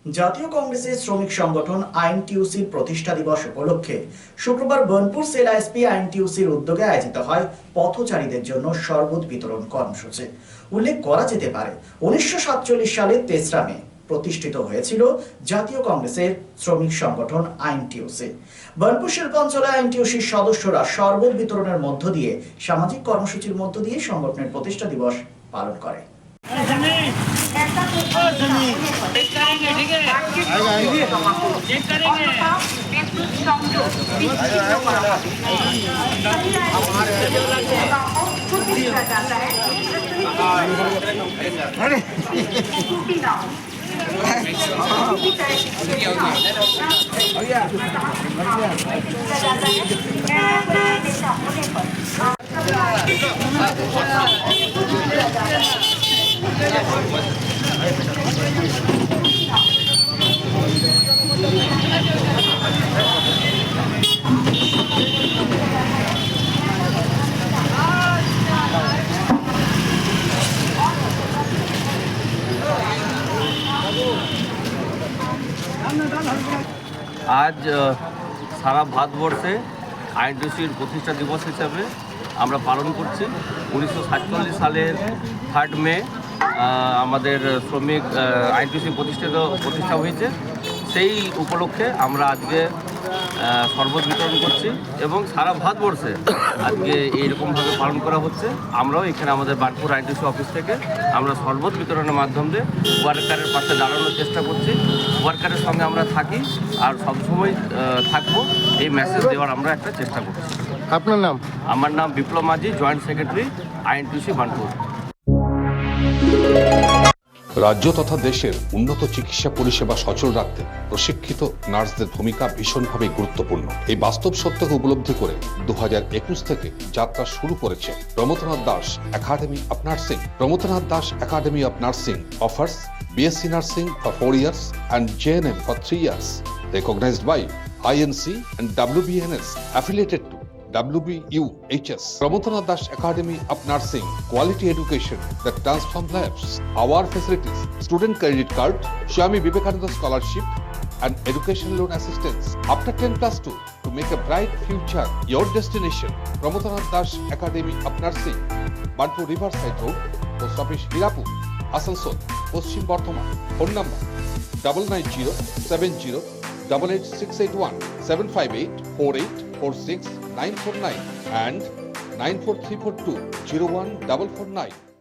জাতীয় কংগ্রেসের শ্রমিক সংগঠন আইএনটিইউসির প্রতিষ্ঠা দিবস উপলক্ষে শুক্রবার বনপুর সেল আইএসপি আইএনটিইউসির উদ্যোগে আয়োজিত হয় পথচারীদের জন্য শরবত বিতরণ কর্মসূচি। উল্লেখ করা যেতে পারে 1947 সালে 3রা মে প্রতিষ্ঠিত হয়েছিল জাতীয় কংগ্রেসের শ্রমিক সংগঠন আইএনটিইউসি। বনপুর শিল্পাঞ্চলে আইএনটিইউসির সদস্যরা শরবত বিতরণের মধ্য দিয়ে সামাজিক কর্মসূচির মধ্য দিয়ে সংগঠনের প্রতিষ্ঠা দিবস পালন করে। আজ সারা ভারতবর্ষে আইএনটিইউসির প্রতিষ্ঠা দিবস হিসাবে আমরা পালন করছি। 1947 সালের 3 মে আমাদের শ্রমিক আইএনটিইউসি প্রতিষ্ঠা হয়েছে। সেই উপলক্ষে আমরা আজকে শরবত বিতরণ করছি এবং সারা ভারতবর্ষে আজকে এইরকমভাবে পালন করা হচ্ছে। আমরাও এখানে আমাদের বানপুর আইএনটিইউসি অফিস থেকে আমরা শরবত বিতরণের মাধ্যমে ওয়ার্কারের পাশে দাঁড়ানোর চেষ্টা করছি। ওয়ার্কারের সঙ্গে আমরা থাকি আর সবসময় থাকবো, এই মেসেজ দেওয়ার আমরা একটা চেষ্টা করছি। আপনার নাম? আমার নাম বিপ্লব মাঝি, জয়েন্ট সেক্রেটারি আইএনটিইউসি বানপুর। রাজ্য তথা দেশের উন্নত চিকিৎসা পরিষেবা সচল রাখতে প্রশিক্ষিত নার্সদের ভূমিকা ভীষণভাবে গুরুত্বপূর্ণ। এই বাস্তব সত্যকে উপলব্ধি করে 2021 থেকে যাত্রা শুরু করেছে Pramathanath Das academy of nursing. Pramathanath Das academy of nursing offers BSc Nursing for 4 years and JNM for 3 years, recognized by INC and WBNS, affiliated to WBUHS. Prabodhanath Das Academy of Nursing, quality education that transforms lives. Our facilities: student credit card, Swami Vivekananda scholarship, and education loan assistance. After 10+2, to make a bright future your destination. Prabodhanath Das Academy of Nursing, Banpur Riverside Road, Post Office Hirapur, Asansol, Paschim Bardhaman. Phone number 9907088681 7584846 949 and 94342 01449.